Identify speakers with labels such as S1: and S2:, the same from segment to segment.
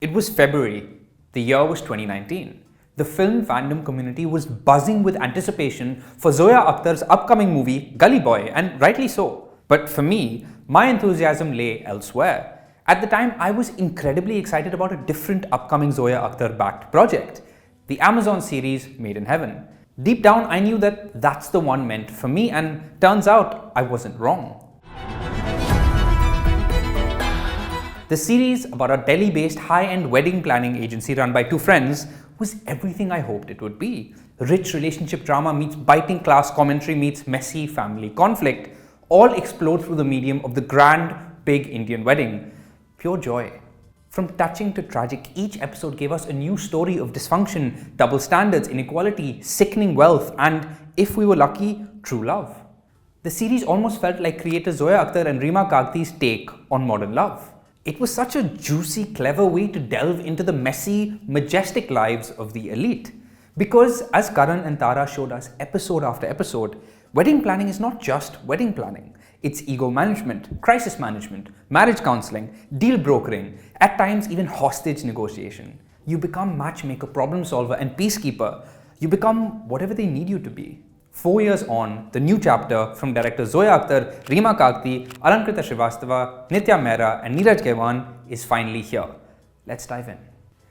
S1: It was February. The year was 2019. The film fandom community was buzzing with anticipation for Zoya Akhtar's upcoming movie Gully Boy, and rightly so. But for me, my enthusiasm lay elsewhere. At the time, I was incredibly excited about a different upcoming Zoya Akhtar-backed project, the Amazon series Made in Heaven. Deep down, I knew that that's the one meant for me, and turns out I wasn't wrong. The series about a Delhi-based high-end wedding planning agency run by two friends was everything I hoped it would be. Rich relationship drama meets biting class commentary meets messy family conflict, all explode through the medium of the grand, big Indian wedding. Pure joy. From touching to tragic, each episode gave us a new story of dysfunction, double standards, inequality, sickening wealth, and, if we were lucky, true love. The series almost felt like creator Zoya Akhtar and Reema Kagti's take on modern love. It was such a juicy, clever way to delve into the messy, majestic lives of the elite. Because, as Karan and Tara showed us episode after episode, wedding planning is not just wedding planning. It's ego management, crisis management, marriage counseling, deal brokering, at times even hostage negotiation. You become matchmaker, problem solver, and peacekeeper. You become whatever they need you to be. 4 years on, the new chapter from directors Zoya Akhtar, Reema Kagti, Alankrita Srivastava, Nitya Mehra, and Neeraj Kewan is finally here. Let's dive in.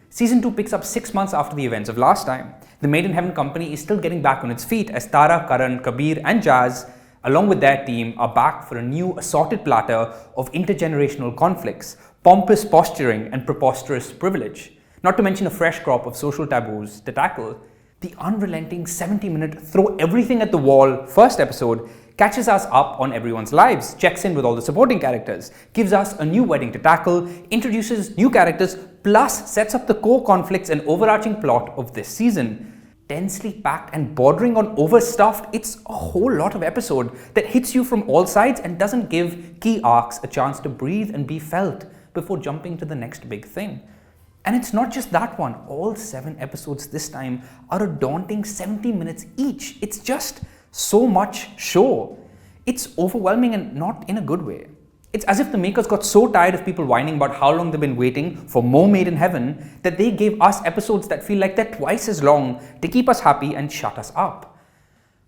S1: Season 2 picks up 6 months after the events of last time. The Made in Heaven company is still getting back on its feet as Tara, Karan, Kabir, and Jazz, along with their team, are back for a new assorted platter of intergenerational conflicts, pompous posturing, and preposterous privilege. Not to mention a fresh crop of social taboos to tackle. The unrelenting 70-minute throw everything at the wall first episode catches us up on everyone's lives, checks in with all the supporting characters, gives us a new wedding to tackle, introduces new characters, plus sets up the core conflicts and overarching plot of this season. Densely packed and bordering on overstuffed, it's a whole lot of episode that hits you from all sides and doesn't give key arcs a chance to breathe and be felt before jumping to the next big thing. And it's not just that one, all 7 episodes this time are a daunting 70 minutes each. It's just so much show. It's overwhelming and not in a good way. It's as if the makers got so tired of people whining about how long they've been waiting for more Made in Heaven that they gave us episodes that feel like they're twice as long to keep us happy and shut us up.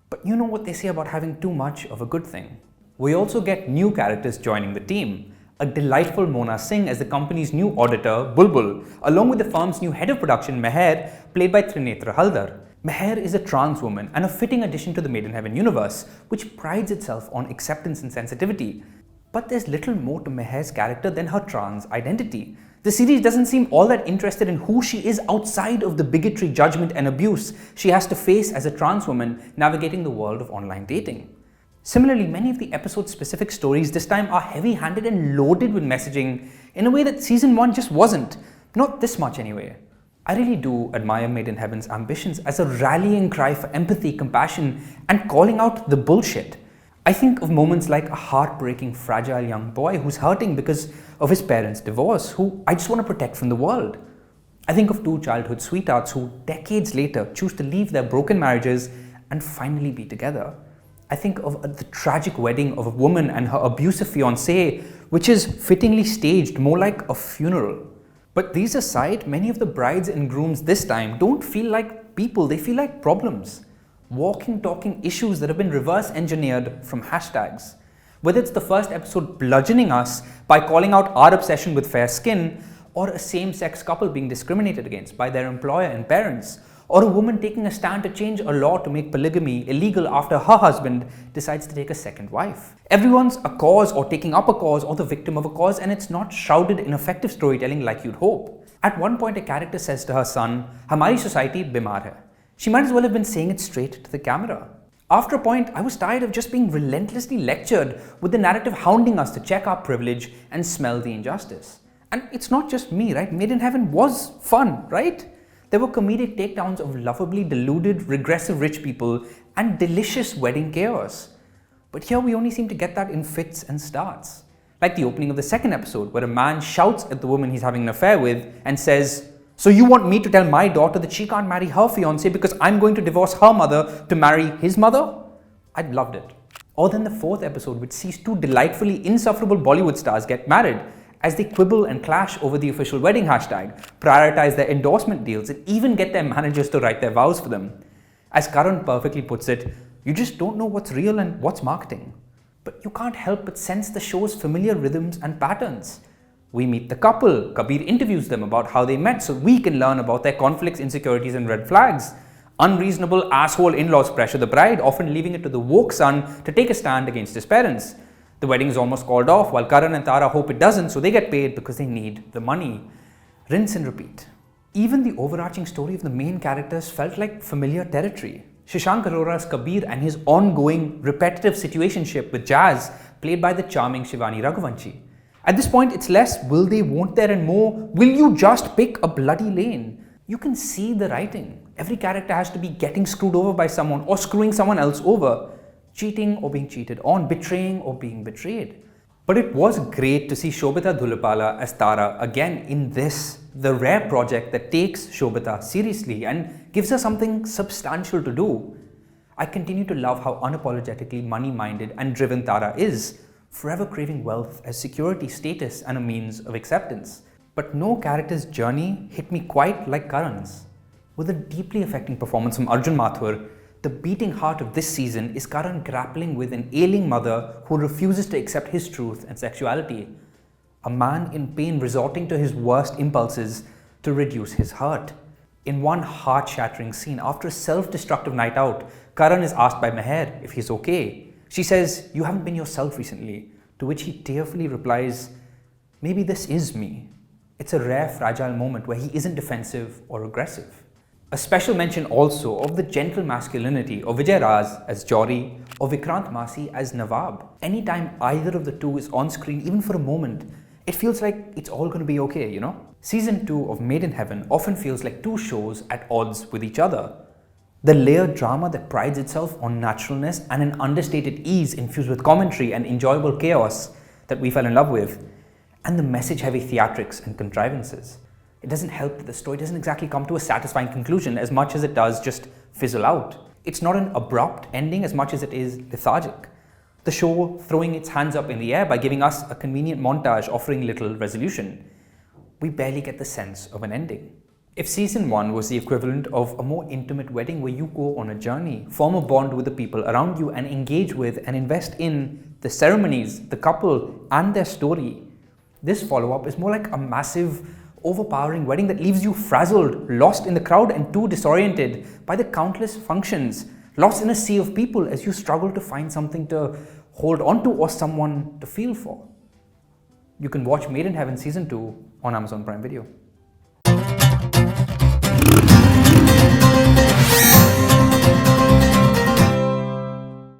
S1: But you know what they say about having too much of a good thing. We also get new characters joining the team. A delightful Mona Singh as the company's new auditor, Bulbul, along with the firm's new head of production, Meher, played by Trinetra. Meher is a trans woman and a fitting addition to the Made in Heaven universe, which prides itself on acceptance and sensitivity. But there's little more to Meher's character than her trans identity. The series doesn't seem all that interested in who she is outside of the bigotry, judgment, and abuse she has to face as a trans woman navigating the world of online dating. Similarly, many of the episode-specific stories this time are heavy-handed and loaded with messaging in a way that season 1 just wasn't. Not this much anyway. I really do admire Made in Heaven's ambitions as a rallying cry for empathy, compassion, and calling out the bullshit. I think of moments like a heartbreaking, fragile young boy who's hurting because of his parents' divorce, who I just want to protect from the world. I think of 2 childhood sweethearts who, decades later, choose to leave their broken marriages and finally be together. I think of the tragic wedding of a woman and her abusive fiancé, which is fittingly staged more like a funeral. But these aside, many of the brides and grooms this time don't feel like people, they feel like problems. Walking, talking issues that have been reverse engineered from hashtags. Whether it's the first episode bludgeoning us by calling out our obsession with fair skin, or a same-sex couple being discriminated against by their employer and parents, or a woman taking a stand to change a law to make polygamy illegal after her husband decides to take a second wife. Everyone's a cause or taking up a cause or the victim of a cause, and it's not shrouded in effective storytelling like you'd hope. At one point, a character says to her son, "Hamari society bimar hai." She might as well have been saying it straight to the camera. After a point, I was tired of just being relentlessly lectured with the narrative hounding us to check our privilege and smell the injustice. And it's not just me, right? Made in Heaven was fun, right? There were comedic takedowns of lovably deluded, regressive rich people and delicious wedding chaos. But here we only seem to get that in fits and starts. Like the opening of the second episode, where a man shouts at the woman he's having an affair with and says, "So you want me to tell my daughter that she can't marry her fiancé because I'm going to divorce her mother to marry his mother?" I'd loved it. Or then the fourth episode, which sees 2 delightfully insufferable Bollywood stars get married, as they quibble and clash over the official wedding hashtag, prioritize their endorsement deals, and even get their managers to write their vows for them. As Karan perfectly puts it, you just don't know what's real and what's marketing. But you can't help but sense the show's familiar rhythms and patterns. We meet the couple, Kabir interviews them about how they met so we can learn about their conflicts, insecurities and red flags. Unreasonable asshole in-laws pressure the bride, often leaving it to the woke son to take a stand against his parents. The wedding is almost called off while Karan and Tara hope it doesn't, so they get paid because they need the money. Rinse and repeat. Even the overarching story of the main characters felt like familiar territory. Shashank Arora's Kabir and his ongoing, repetitive situationship with Jazz, played by the charming Shivani Raghuvanshi. At this point, it's less will they, won't there, and more will you just pick a bloody lane. You can see the writing. Every character has to be getting screwed over by someone or screwing someone else over, cheating or being cheated on, betraying or being betrayed. But it was great to see Sobhita Dhulipala as Tara again in this, the rare project that takes Sobhita seriously and gives her something substantial to do. I continue to love how unapologetically money-minded and driven Tara is, forever craving wealth as security, status and a means of acceptance. But no character's journey hit me quite like Karan's. With a deeply affecting performance from Arjun Mathur, the beating heart of this season is Karan grappling with an ailing mother who refuses to accept his truth and sexuality. A man in pain resorting to his worst impulses to reduce his hurt. In one heart-shattering scene, after a self-destructive night out, Karan is asked by Meher if he's okay. She says, "You haven't been yourself recently," to which he tearfully replies, "Maybe this is me." It's a rare, fragile moment where he isn't defensive or aggressive. A special mention also of the gentle masculinity of Vijay Raz as Jory or Vikrant Masi as Nawab. Anytime either of the two is on screen, even for a moment, it feels like it's all going to be okay, you know? Season 2 of Made in Heaven often feels like two shows at odds with each other. The layered drama that prides itself on naturalness and an understated ease infused with commentary and enjoyable chaos that we fell in love with, and the message-heavy theatrics and contrivances. It doesn't help that the story doesn't exactly come to a satisfying conclusion as much as it does just fizzle out. It's not an abrupt ending as much as it is lethargic. The show throwing its hands up in the air by giving us a convenient montage offering little resolution. We barely get the sense of an ending. If season 1 was the equivalent of a more intimate wedding where you go on a journey, form a bond with the people around you and engage with and invest in the ceremonies, the couple and their story, this follow-up is more like a massive, overpowering wedding that leaves you frazzled, lost in the crowd and too disoriented by the countless functions, lost in a sea of people as you struggle to find something to hold on to or someone to feel for. You can watch Made in Heaven season 2 on Amazon Prime Video.